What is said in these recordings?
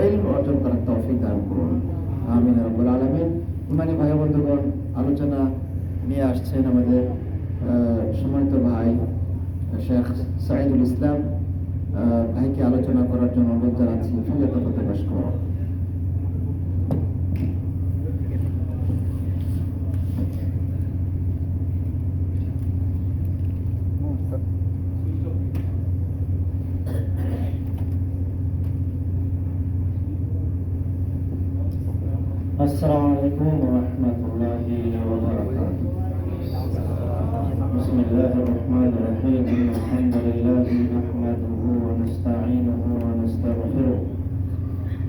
ইলম অর্জন করার তৌফিক দান করুন। আমিন ইয়া রাব্বুল আলামিন। ইমানি ভাই বন্ধুগণ, আলোচনা নিয়ে আসছেন আমাদের সম্মানিত ভাই শেখ সাইদুল ইসলাম। ভাইকে আলোচনা করার জন্য অনুরোধ জানাচ্ছি। ফিল্লাতে পেশ করুন। السلام عليكم ورحمة الله وبركاته. بسم الله الرحمن الرحيم. الحمد لله نحمده ونستعينه ونستغفره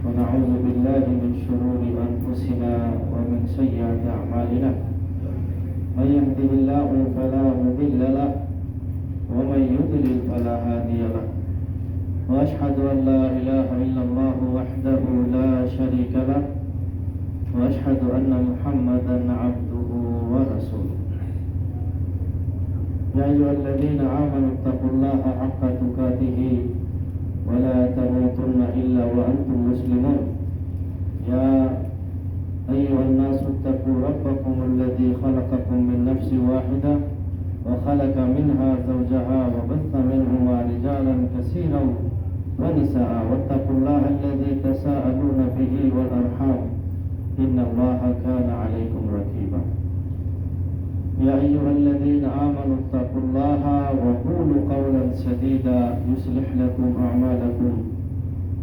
ونعوذ بالله من شرور أنفسنا ومن سيئات أعمالنا. من يهده الله فلا مضل له ومن يضلل فلا هادي له. وأشهد أن لا إله إلا الله وحده لا شريك له وأشهد أن محمدا عبده ورسوله. يا أيها الذين آمنوا اتقوا الله حق تقاته ولا تموتن إلا وأنتم مسلمون. يا أيها الناس اتقوا ربكم الذي خلقكم من نفس واحدة وخلق منها زوجها وبث منهما رجالا كثيرا ونساء واتقوا الله الذي تساءلون به والأرحام إن الله كان عليكم رقيبا. يا أيها الذين آمنوا اتقوا الله وقولوا قولا سديدا يصلح لكم أعمالكم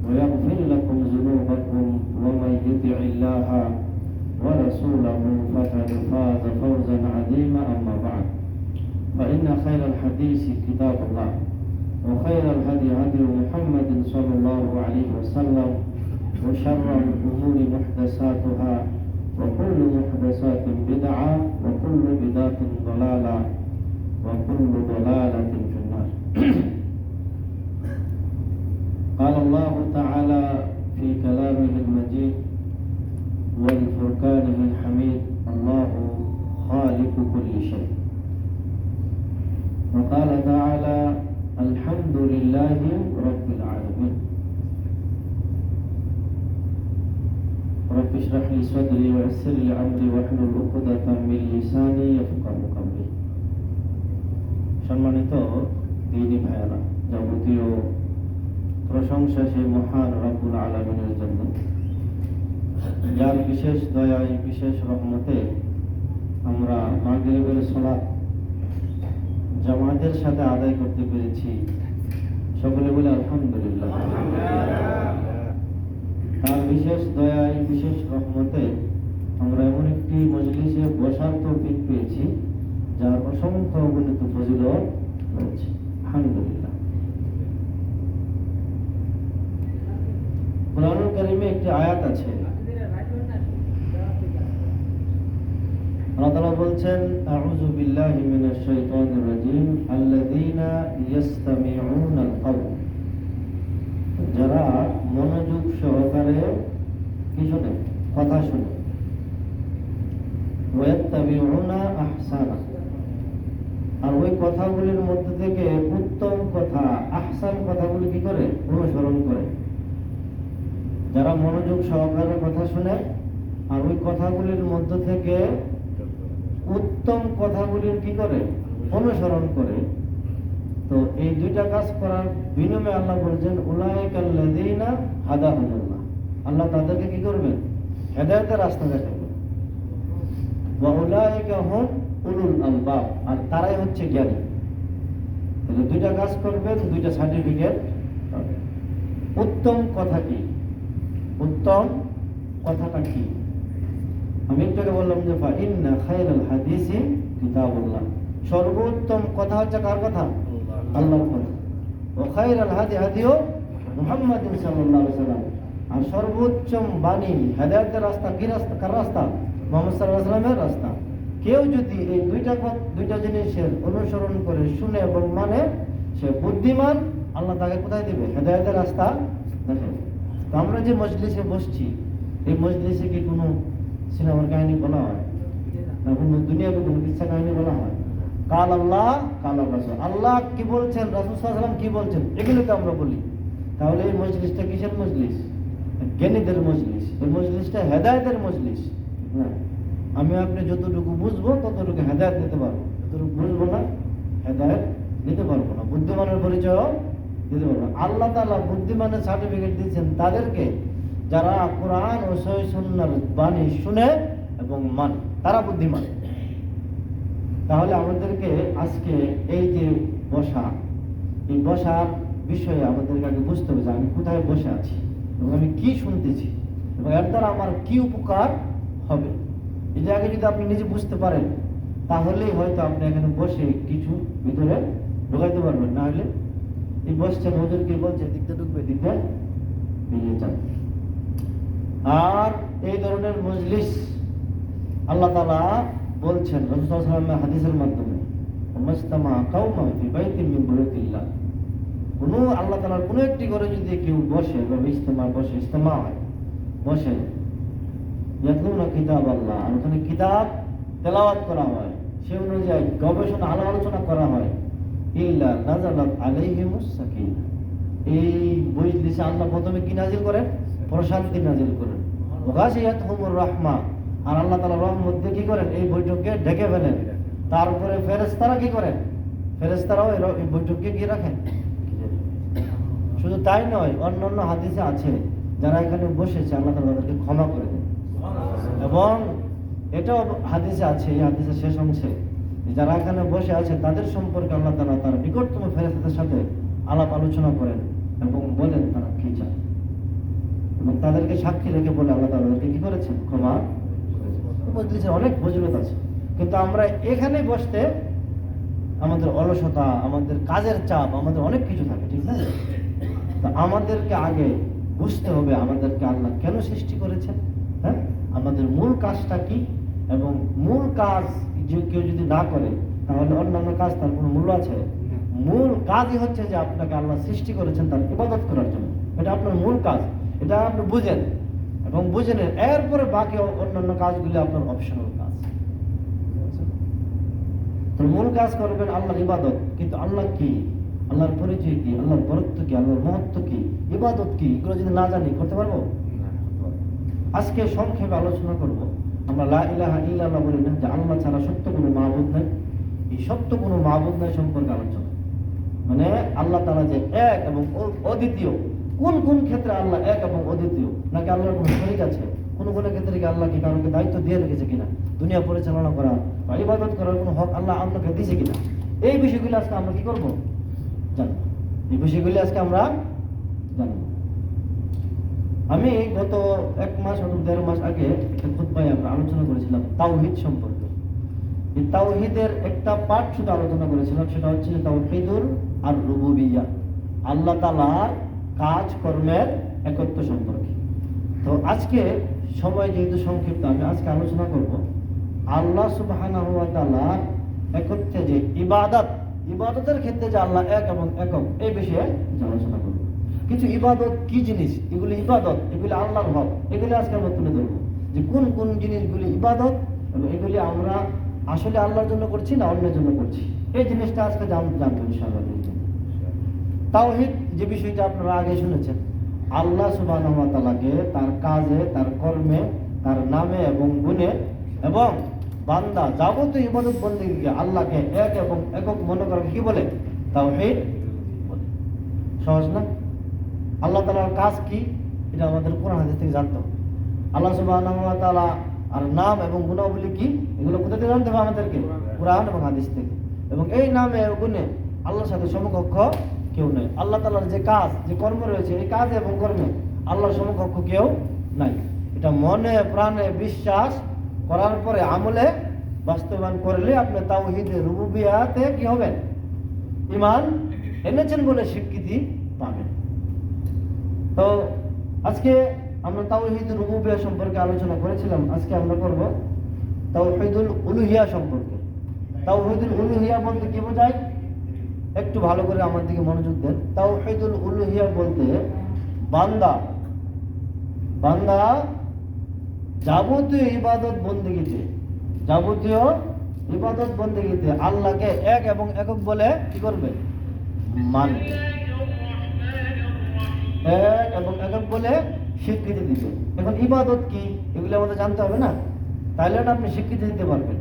ويغفر لكم ذنوبكم ومن يطع الله ورسوله فقد فاز فوزا عظيما. أما بعد، فإن خير الحديث كتاب الله وخير الهدي هدي محمد صلى الله عليه وسلم وشر الأمور محدثاتها وكل محدثات بدعة وكل بدعة ضلالة وكل ضلالة في النار. قال الله تعالى في كلامه المجيد والفرقانه الحميد: الله خالق كل شيء. وقال تعالى: الحمد لله رب العالمين. رب اشرح لي صدري ويسر لي امري واحلل عقدة من লিসানি ইয়াফকাহু কওলি। সম্মানিত দিনী ভাইয়েরা, যাবতীয় প্রশংসা সেই মহান রব্বুল আলামিনের জন্য, যার বিশেষ দয়ায় বিশেষ রহমতে আমরা মাগরিবের সালাত জামাতের সাথে আদায় করতে পেরেছি। সকলে বলে আলহামদুলিল্লাহ। তার বিশেষ দয়ায় বিশেষ রহমতে আমরা এমন একটি মজলিসে বসার তৌফিক পেয়েছি যার অসংখ্য অগণিত ফজিলত রয়েছে। আলহামদুলিল্লাহ। কোরআনুল কারীমে একটি আয়াত আছে, আল্লাহ তাআলা বলছেন: আউযু বিল্লাহি মিনাশ শাইতানির রাজীম আল্লাযীনা ইয়াসতামিউনাল কাওল। যারা মনোযোগ সহকারে কি শুনে? কথা শুনে। ওয়াত্তাবিউনা আহসানা, আর ওই কথাগুলির মধ্যে থেকে উত্তম কথা, আহসান কথাগুলি কি করে? অনুসরণ করে। যারা মনোযোগ সহকারে কথা শুনে আর ওই কথাগুলির মধ্যে থেকে উত্তম কথাগুলির কি করে? অনুসরণ করে। তো এই দুইটা কাজ করার বিনিময়ে আল্লাহ বলছেন উলাইকাল্লাযীনা হাদাহুমুল্লাহ। আল্লাহ তাদেরকে কি করবেন? হেদায়েতের রাস্তা দেখাবেন। ওয়া উলাইকা হুম উলুল আলবাব, আর তারাই হচ্ছে জ্ঞানী। তাহলে দুইটা কাজ করবেন, দুইটা সার্টিফিকেট পাবেন। উত্তম কথা কি? উত্তম কথাটা কি? আমি একটু বললাম যে ইন্না খায়রাল হাদিসি কিতাবুল্লাহ। সর্বোত্তম কথা হচ্ছে কার কথা? আল্লাহর কথা। ওয়া খায়রাল হাদি হাদিউ মুহাম্মাদিন সাল্লাল্লাহু আলাইহি ওয়াসাল্লাম। আর সর্বোচ্চ বাণী হেদায়েতের রাস্তা কি রাস্তা? কার রাস্তা? মুহাম্মদ সাল্লাল্লাহু আলাইহি ওয়াসাল্লামের রাস্তা। কেউ যদি এই দুইটা জিনিসের অনুসরণ করে, শুনে এবং মানে, সে বুদ্ধিমান। আল্লাহ তাকে কোথায় দিবে? হেদায়েতের রাস্তা দেখেন। তো আমরা যে মজলিসে বসছি, এই মজলিসে কি কোনো সিনেমার কাহিনী বলা হয় না? কোনো দুনিয়াতে কোনো কিচ্ছা কাহিনী বলা হয়? কাল আল্লাহ কাল রাসূল, আল্লাহ কি বলছেন, রাসূল সাল্লাল্লাহু আলাইহি ওয়াসাল্লাম কি বলছেন, এগুলো তো আমরা বলি। তাহলে এই মজলিসটা কিসের মজলিস? জ্ঞানীদের মজলিস, এই মজলিসটা হেদায়েতের মজলিস না। আমি আপনি যতটুকু বুঝবো ততটুকু হেদায়েত দিতে পারবো, যতটুকু বুঝবো না হেদায়েত দিতে পারবো না, বুদ্ধিমানের পরিচয় দিতে পারবো না। আল্লাহ তাআলা বুদ্ধিমানের সার্টিফিকেট দিয়েছেন তাদেরকে যারা কোরআন ও সহিহ সুন্নাহর বাণী শুনে এবং মানে, তারা বুদ্ধিমান। তাহলে আমাদেরকে আজকে এই যে বসা, এই বসার বিষয়ে আমাদেরকে আগে বুঝতে হবে যে আমি কোথায় বসে আছি এবং আমি কি শুনতেছি এবং এর দ্বারা আমার কি উপকার হবে। এটা আগে যদি আপনি নিজে বুঝতে পারেন তাহলেই হয়তো আপনি এখানে বসে কিছু ভিতরে ঢোকাইতে পারবেন, না হলে এই বসছেন ওদেরকে বলছে দিকটা ঢুকবে, দিকটা বেরিয়ে যান। আর এই ধরনের মজলিস আল্লাহ তাআলা বলছেন রাসূল সাল্লাল্লাহু আলাইহি ওয়াসাল্লামের হাদিসের মাধ্যমে, মাসতামা কাওমান ফি বাইতিন মিন বুয়ুতিল্লাহ, কোন আল্লাহ তাআলার কোন একটি ঘরে যদি কেউ বসে বা ইজতেমা হয়, বসে ইয়াতলুনা কিতাব আল্লাহ, আর ওখানে কিতাব তেলাওয়াত করা হয়, সে অনুযায়ী গবেষণা আলোচনা করা হয়, ইল্লা নাযালাত আলাইহিমুস সাকিনা, এই মজলিসে আল্লাহ প্রথমে কি নাজিল করেন? প্রশান্তি নাজিল করেন। ওয়াগাশিয়াতহুমুর রাহমা, আর আল্লাহ তাআলা রহমত দিয়ে কি করেন? এই বৈঠককে ঢেকে ফেলেন। তারপরে ফেরেশতারা কি করেন? ফেরেশতারাও এই বৈঠককে কি রাখেন? শুধু তাই নয়, অন্যান্য হাদিসে আছে যারা এখানে বসেছে আল্লাহ তাআলা তাদেরকে ক্ষমা করে দেন। এবং এটাও হাদিসে আছে, এই হাদিসের শেষ অংশে, যারা এখানে বসে আছে তাদের সম্পর্কে আল্লাহ তাআলা তার নিকটতম ফেরেশতাদের সাথে আলাপ আলোচনা করেন এবং বলেন তারা কি চায়, এবং তাদেরকে সাক্ষী রেখে বলে আল্লাহ তাআলা তাদেরকে কি করেছেন? ক্ষমা করেছেন। মজলিসে অনেক ফজিলত আছে, কিন্তু আমরা এখানে বসতে আমাদের অলসতা, আমাদের কাজের চাপ, আমাদের অনেক কিছু থাকে, ঠিক না? তা আমাদেরকে আগে বুঝতে হবে আমাদেরকে আল্লাহ কেন সৃষ্টি করেছেন, হ্যাঁ, আমাদের মূল কাজটা কি, এবং মূল কাজ কেউ যদি না করে তাহলে অন্যান্য কাজ তার কোনো মূল্য আছে? মূল কাজই হচ্ছে যে আপনাকে আল্লাহ সৃষ্টি করেছেন তার ইবাদত করার জন্য, এটা আপনার মূল কাজ, এটা আপনি বুঝেন এবং বুঝে নেন। এরপরে বাকি অন্যান্য কাজগুলি আপনার অপশনাল কাজ। তো মূল কাজ করবেন আল্লাহর ইবাদত, কিন্তু আল্লাহ কি, আল্লাহর পরিচয় কি, আল্লাহর বরত্ব কি, আল্লাহর মহত্ব কি, ইবাদত কি, এগুলো যদি না জানি করতে পারবো? আজকে সংক্ষেপে আলোচনা করব, আমরা লা ইলাহা ইল্লাল্লাহ বলি না, যে আল্লাহ ছাড়া সত্য কোনো মাবুদ নাই, এই সত্য কোনো মাবুদ নাই সম্পর্কে আলোচনা। মানে আল্লাহ তাআলা যে এক এবং অদ্বিতীয়, কোন কোন ক্ষেত্রে আল্লাহ এক এবং অদ্বিতীয়, নাকি আল্লাহর কোনো শরীক আছে, কোন কোন ক্ষেত্রে কি আল্লাহ কি কারোকে দায়িত্ব দিয়ে রেখেছে কিনা, দুনিয়া পরিচালনা করা বা ইবাদত করার কোনো হক আল্লাহ আপনাকে দিয়েছে কিনা, এই বিষয়গুলো আজকে আমরা কি করব? জানবো। এই বিষয়গুলি আজকে আমরা জানবো। আমি গত 1 মাস অথবা 1.5 মাস আগে একটা খুতবায় আমরা আলোচনা করেছিলাম তাওহীদ সম্পর্কে। এই তাওহীদের একটা পার্ট শুধু আলোচনা করেছিলাম, সেটা হচ্ছে তাওহীদুল আর রুবুবিয়্যাহ, আল্লাহ তাআলার কাজ কর্মের একত্ব সম্পর্কে। তো আজকে সময় যেহেতু সংক্ষিপ্ত, আমি আজকে আলোচনা করব আল্লাহ সুবহানাহু ওয়া তাআলার একত্বে যে ইবাদতের ক্ষেত্রে যে আল্লাহ এক এবং একক, এই বিষয়ে আলোচনা করব। কিছু ইবাদত কি জিনিস, এগুলি ইবাদত, এগুলি আল্লাহর হক, এগুলি আজকে আমরা তুলে ধরবো যে কোন কোন জিনিসগুলি ইবাদত এবং এগুলি আমরা আসলে আল্লাহর জন্য করছি না অন্যের জন্য করছি, এই জিনিসটা আজকে জানবো ইনশাআল্লাহ। তাওহীদ যে বিষয়টা আপনারা আগে শুনেছেন, আল্লাহ সুবহানাহু ওয়া তাআলাকে তার কাজে, তার কর্মে, তার নামে এবং গুণে এবং বান্দা যাবতীয় ইবাদত বন্দেগীকে আল্লাহকে এক এবং একক মনে করা কি বলে? তাওহীদ বলে। সহজ না? আল্লাহ তাআলার কাজ কি এটা আমাদের কোরআন হাদিস থেকে জানতে হবে। আল্লাহ সুবহানাহু ওয়া তাআলা আর নাম এবং গুণাবলী কি, এগুলো কোথা থেকে জানতে হবে আমাদেরকে? কোরআন এবং হাদিস থেকে। এবং এই নামে ও গুণে আল্লাহর সাথে সমকক্ষ কেউ নেই। আল্লাহ তাআলার যে কাজ, যে কর্ম রয়েছে, এই কাজ এবং কর্মে আল্লাহর সমকক্ষ কেউ নাই। এটা মনে প্রাণে বিশ্বাস করার পরে আমলে বাস্তবায়ন করলে আপনি তাওহীদ রুবুবিয়্যাতে কি হবেন? ঈমান এনেছেন বলে স্বীকৃতি পাবেন। তো আজকে আমরা তাওহীদ রুবুবিয়্যাহ সম্পর্কে আলোচনা করেছিলাম, আজকে আমরা করব তাওহীদুল উলুহিয়া সম্পর্কে। তাওহীদুল উলুহিয়া বলতে কি বোঝায়? একটু ভালো করে আমার দিকে মনোযোগ দেন। তাওহীদুল উলুহিয়া বলতে বান্দা যাবতীয় ইবাদত বন্দেগীতে আল্লাহকে এক এবং একক বলে কি করবে? মানবে। এক এবং একক বলে স্বীকৃতি দিবে। এখন ইবাদত কি এগুলো আমাদের জানতে হবে না, তাহলে না আপনি স্বীকৃতি দিতে পারবেন।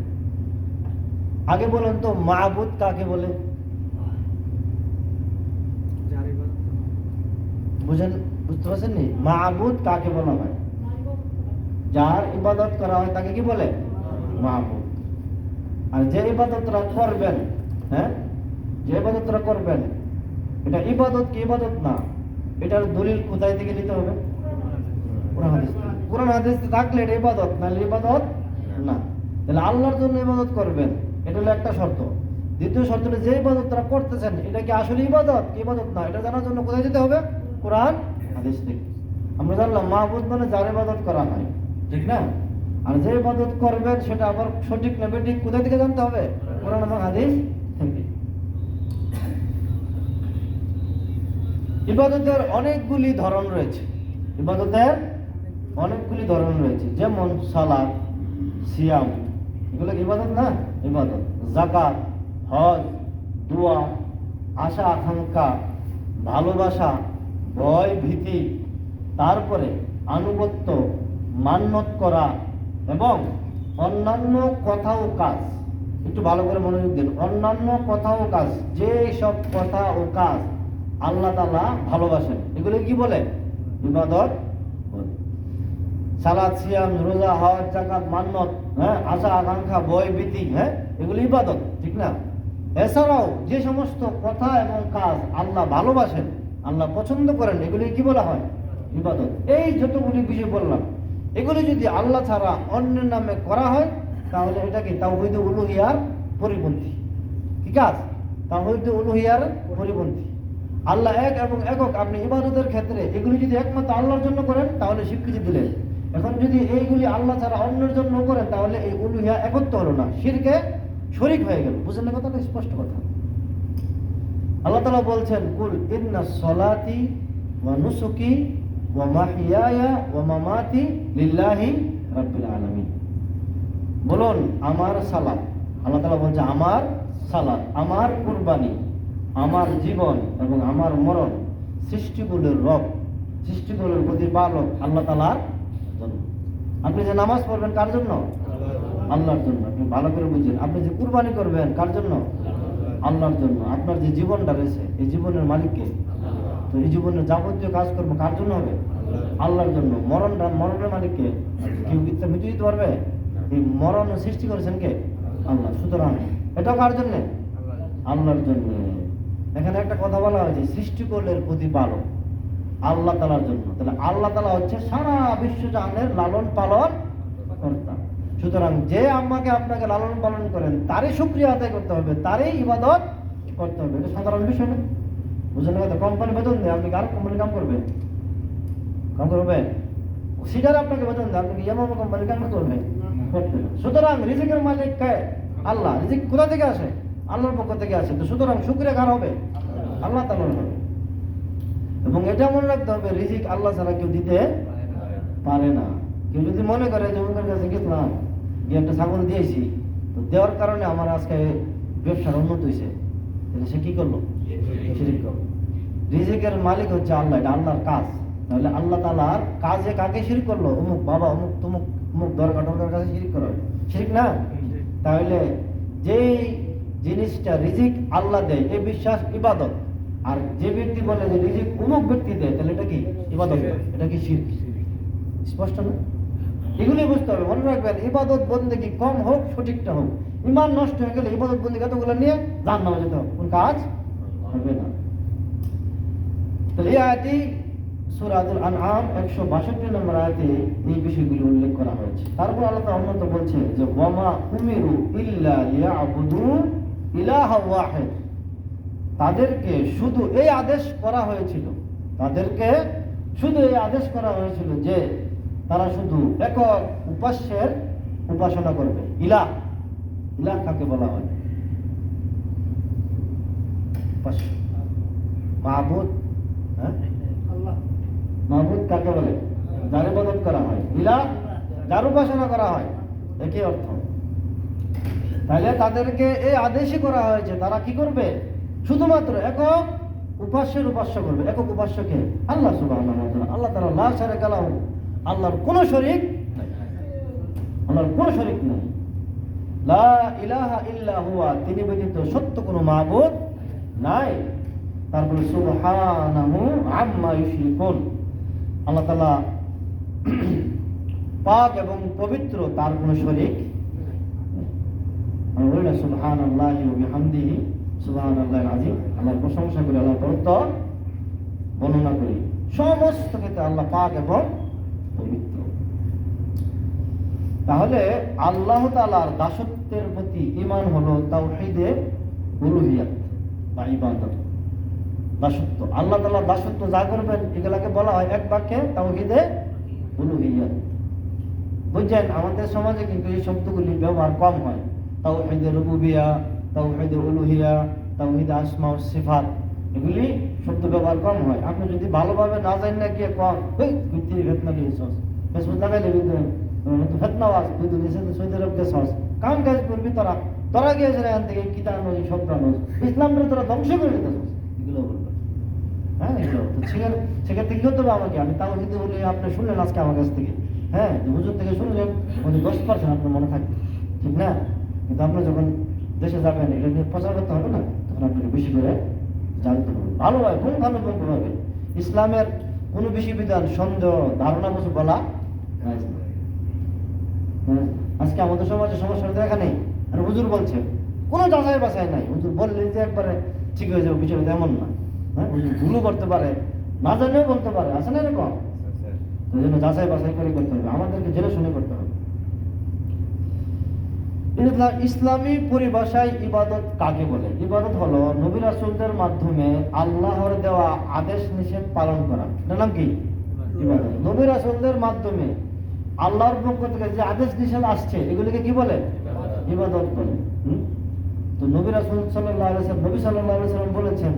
আগে বলুন তো মাবুদ কাকে বলে? বুঝতে পারছেন নি? মাবুদ কাকে বলা হয়? যার ইবাদত করা হয় তাকে কি বলে? মাবুদ। আর যে ইবাদতরা করবেন, হ্যাঁ, যে ইবাদতরা করবেন, এটা ইবাদত কি ইবাদত না, এটার দলিল কোথায় থেকে নিতে হবে? কোরআন হাদিস। কোরআন হাদিস থাকলে এটা ইবাদত, নাহলে ইবাদত না। তাহলে আল্লাহর জন্য ইবাদত করবেন, এটা হলো একটা শর্ত। দ্বিতীয় শর্ত হলো যে ইবাদতটা করতেছেন এটা কি আসলে ইবাদত কি ইবাদত না, এটা জানার জন্য কোথায় যেতে হবে? কোরআন হাদিস থেকে। আমরা জানলাম মাবুদ মানে যার ইবাদত করা হয়, ঠিক না? আর যে ইবাদত করবেন সেটা আবার সঠিক না বেঠিক কোথা থেকে জানতে হবে? কোরআন এবং হাদিস থেকে। ইবাদতের অনেকগুলি ধরন রয়েছে, ইবাদতের অনেকগুলি ধরন রয়েছে, যেমন সালাত, সিয়াম, এগুলো কি ইবাদত না? ইবাদত। যাকাত, হজ, দোয়া, আশা আকাঙ্ক্ষা, ভালোবাসা, ভয় ভীতি, তারপরে আনুগত্য, মান্যত করা এবং অন্যান্য কথা ও কাজ। একটু ভালো করে মনোযোগ দিন। অন্যান্য কথা ও কাজ, যে সব কথা ও কাজ আল্লাহ তাআলা ভালোবাসেন এগুলো কি বলে? ইবাদত বলে। সালাত, সিয়াম, রোজা, হজ, যাকাত, মান্যত, হ্যাঁ, আশা আকাঙ্ক্ষা, ভয় ভীতি, হ্যাঁ, এগুলো ইবাদত, ঠিক না? এছাড়াও যে সমস্ত কথা এবং কাজ আল্লাহ ভালোবাসেন, আল্লাহ পছন্দ করেন, এগুলি কি বলা হয়? ইবাদত। এই যতগুলি বিষয় বললাম, এগুলি যদি আল্লাহ ছাড়া অন্যের নামে করা হয় তাহলে এটা কি তাওহীদ উলুহিয়ার পরিপন্থী। কি কাজ? তাওহীদ উলুহিয়ার পরিপন্থী। আল্লাহ এক এবং একক, আপনি ইবাদতের ক্ষেত্রে এগুলি যদি একমাত্র আল্লাহর জন্য করেন তাহলে স্বীকৃতি দিলেন। এখন যদি এইগুলি আল্লাহ ছাড়া অন্যের জন্য করেন তাহলে এই উলুহিয়া একত্র হলো না, শিরকে শরীক হয়ে গেল। বুঝলেন কথাটা? স্পষ্ট কথা। আল্লাহ তাআলা বলছেন, কুল ইন্না সলাতি ওয়া নুসুকি ওয়া মাহইয়ায়া ওয়া মামাতি লিল্লাহি রাব্বিল আলামিন। বলুন আমার সালাত, আল্লাহ তাআলা বলছে আমার সালাত, আমার কুরবানি, আমার জীবন এবং আমার মরণ সৃষ্টিগুলোর রব, সৃষ্টিগুলোর প্রতিপালক আল্লাহ তাআলার জন্য। আপনি যে নামাজ পড়বেন কার জন্য? আল্লাহর জন্য। আপনি ভালো করে বুঝেন। আপনি যে কুরবানি করবেন কার জন্য? আল্লাহর জন্য। আপনার যে জীবনটা রয়েছে এই জীবনের মালিককে, তো এই জীবনের যাবতীয় কাজকর্ম কার জন্য হবে? আল্লাহর জন্য। মরণের মালিককে কেউ মিথ্যা মিটে দিতে পারবে? এই মরণ সৃষ্টি করেছেন কে? আল্লাহ। সুতরাং এটাও কার জন্য? আল্লাহর জন্য। এখানে একটা কথা বলা হয়েছে সৃষ্টিকুলের প্রতিপালক আল্লাহ তাআলার জন্য। তাহলে আল্লাহ তাআলা হচ্ছে সারা বিশ্বজাহানের লালন পালন কর্তা। সুতরাং যে আমাকে আপনাকে লালন পালন করেন তারই শুকরিয়া আদায় করতে হবে, তারই ইবাদত করতে হবে। এটা সাধারণ বিষয় না। বুঝলেন কথা? কোম্পানি বেতন দেয়, আপনি কার কোম্পানি কাম করবেন? কাম করবেন? সিটার আপনাকে বেতন দেয়, আপনি কি ইয়ামামা কোম্পানি কাম করবেন? করতে না। সুতরাং রিজিকের মালিক কে? আল্লাহ। রিজিক কোথা থেকে আসে? আল্লাহর পক্ষ থেকে আসে। তো সুতরাং শুকরিয়া কার হবে? আল্লাহ তাআলার হবে। এবং এটা মনে রাখতে হবে রিজিক আল্লাহ ছাড়া কেউ দিতে পারে না। কেউ যদি মনে করে যে ওনার কাছে গেছিলাম, গিয়ে একটা ছাগল দিয়েছি, তো দেওয়ার কারণে আমার আজকে ব্যবসার উন্নতি হয়েছে, তাহলে সে কি করলো? শিরক করলো। রিজিকের মালিক হচ্ছে আল্লাহ, এটা আল্লাহর কাজ। তাহলে আল্লাহ তাআলার কাজে কাকে শিরক করলো? অমুক বাবা, অমুক তমুক, অমুক দরকার কাছে শিরক করা হয়, শিরক না? তাহলে যেই জিনিসটা রিজিক আল্লাহ দেয় এই বিশ্বাস ইবাদত। আর যে ব্যক্তি বলে যে রিজিক অমুক ব্যক্তি দেয়, তাহলে এটা কি ইবাদত? এটা কি শিরক? স্পষ্ট না? এগুলি বুঝতে হবে। মনে রাখবেন ইবাদত বন্দেগী কম হোক সঠিকটা হোক, ঈমান নষ্ট হয়ে গেলে ইবাদত বন্দেগী এতগুলো নিয়ে জাহান্নামে যেতে হবে, কোন কাজ হবে না। তাহলে এই আয়াতে সূরাতুল আনআম 162 নম্বর আয়াতে এই বিষয়গুলি উল্লেখ করা হয়েছে। তারপর আল্লাহ তাআলা অন্যত্র বলছে যে ওয়ামা উমিরু ইল্লা লিয়াবুদু ইলাহা ওয়াহিদ। তাদেরকে শুধু এই আদেশ করা হয়েছিল, তাদেরকে শুধু এই আদেশ করা হয়েছিল যে তারা শুধু একক উপাস্যের উপাসনা করবে। ইলাহ, ইলাহ কাকে বলা হয়? উপাস্য, মাবুদ। হ্যাঁ, মাবুদ কাকে বলে? যার ইবাদত করা হয়। ইলাহ যার উপাসনা করা হয়, একই অর্থ। তাহলে তাদেরকে এই আদেশই করা হয়েছে তারা কি করবে? শুধুমাত্র একক উপাস্যের উপাস্য করবে। একক উপাস্যকে আল্লাহ সুবহানাহু ওয়া তাআলা। আল্লাহ তাআলা লা শারিকা লাহু, আল্লাহর কোনো শরীক নাই, আল্লাহর কোনো শরীক নাই। লা ইলাহা ইল্লা হুয়া, তিনি ব্যতীত সত্য কোনো মাবুদ নাই। তারপরে সুবহানাহু আম্মা ইউশরিকুন, আল্লাহ তাআলা পাক এবং পবিত্র, তার কোনো শরীক নেই। আমরা বলি না সুবহানাল্লাহি ওয়া বিহামদিহি সুবহানাল্লাহিল আযীম, আল্লাহর প্রশংসা করি, আল্লাহর বরত্ব বর্ণনা করি। সমস্ত ক্ষেত্রে আল্লাহ পাক এবং পবিত্র। তাহলে আল্লাহ তাআলার দাসত্বের প্রতি ঈমান হলো তাওহীদে উলুহিয়াত বা ইবাদত। দাসত্ব, আল্লাহ তাআলার দাসত্ব যা করবেন এগুলাকে বলা হয় এক বাক্যে তাওহীদে উলুহিয়াত। বুঝছেন, আমাদের সমাজে কিন্তু এই শব্দগুলি ব্যবহার কম হয়। তাওহীদে রুবুবিয়া, তাওহীদে উলুহিয়া, তাওহীদে আসমা ও সিফাত, এগুলি শব্দ ব্যবহার কম হয়। আপনি যদি ভালোভাবে না জানেন না গিয়ে কম ওই ভিত্তির ফেতনা দিয়েছস, ফেসবুক লাগাইলে কিন্তু ফেতনাওয়াজ তুই তো নিষেধ সৌদি আরব গেছস, কাম কাজ করবি তোরা, তোরা গিয়েছে এখান থেকে কিতানো এই শব্দ আনোস, ইসলামটা তোরা ধ্বংস করে দিতেছস, এগুলো বলবে। হ্যাঁ, এগুলো তো সেক্ষেত্রে কি হতে হবে আমাকে, আমি তাওহীদে বলি আপনি শুনলেন আজকে আমার কাছ থেকে, হ্যাঁ হুজুর থেকে শুনলেন, মানে 10% আপনার মনে থাকবে, ঠিক না? কিন্তু আপনি যখন দেশে যাবেন এটা নিয়ে প্রচার করতে হবে না, তখন আপনাকে বেশি করে জানতে হবে ভালোভাবে, পুঙ্খানুপুঙ্খভাবে। ইসলামের কোনো বিধিবিধান সন্দেহ ধারণা কিছু বলা জায়েজ না। আজকে আমাদের সমাজে সমস্যা দেখা নেই, আর হুজুর বলছে কোনো যাচাই বাছাই নাই, হুজুর বললে যে একবারে ঠিক হয়ে যাবে বিষয়টা এমন না। হ্যাঁ, হুজুর ভুলও করতে পারে, না জানেও বলতে পারে, আছে না এরকম? ওই জন্য যাচাই বাছাই করে করতে হবে, আমাদেরকে জেনে শুনে করতে হবে। ইসলামী পরিভাষায় ইবাদত কাকে বলে? ইবাদত হলো নবী রাসূলদের মাধ্যমে আল্লাহর দেওয়া আদেশ নিষেধ পালন করা। এটার নাম কি? ইবাদত। নবী রাসূলদের মাধ্যমে আল্লাহর পক্ষ থেকে যে আদেশ নিষেধ আসছে এগুলিকে কি বলে? ইবাদত বলে। তো নবী রাসূল সাল্লাল্লাহু আলাইহি ওয়াসাল্লাম, নবী সাল্লাল্লাহু আলাইহি ওয়াসাল্লাম বলেছেন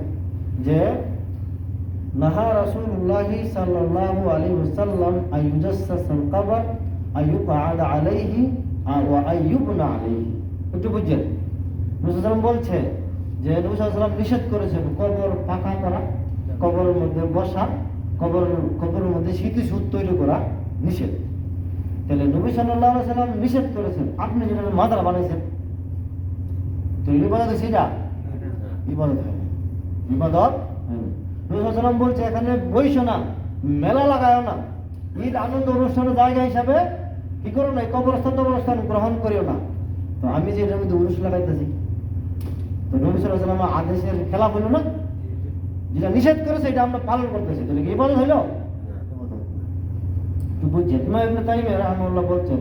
যে নাহা রাসূলুল্লাহি সাল্লাল্লাহু আলাইহি ওয়াসাল্লাম আইয়ুজাসসাসাল কবর আইয়ুকআদা আলাইহি ওয়া আইয়ুবনা আলাইহি। একটু বুঝছেন, নবী সাল্লাল্লাহু বলছে যে নবী সাল্লাল্লাহু নিষেধ করেছেন কবর পাকা করা, কবরের মধ্যে বসা, কবরের মধ্যে স্মৃতিসৌধ তৈরি করা নিষেধ। তাহলে নবী সাল্লাল্লাহু আলাইহি ওয়াসাল্লাম নিষেধ করেছেন, আপনি যেটা মাদ্রাসা বানাইছেন, তো ইবাদত সেটা ইবাদত হয় না, ইবাদত হয় না। নবী সাল্লাল্লাহু আলাইহি ওয়াসাল্লাম বলছে এখানে বইসো না, মেলা লাগায়ও না, ঈদ আনন্দ অনুষ্ঠানের জায়গা হিসাবে কি করো না, কবরস্থান গ্রহণ করিও না। তো আমি যে এটার মধ্যে উরুস লাগাইতেছি, তো নবী সাল্লাল্লাহু আলাইহি ওয়াসাল্লাম আদেশের খেলাফ হলো না, যেটা নিষেধ করেছে এটা আমরা পালন করতেছি, তাহলে কি ইবাদত হইল? একটু বুঝছেন? ইমাম ইবনে তাইমিয়া রাহিমাহুল্লাহ বলছেন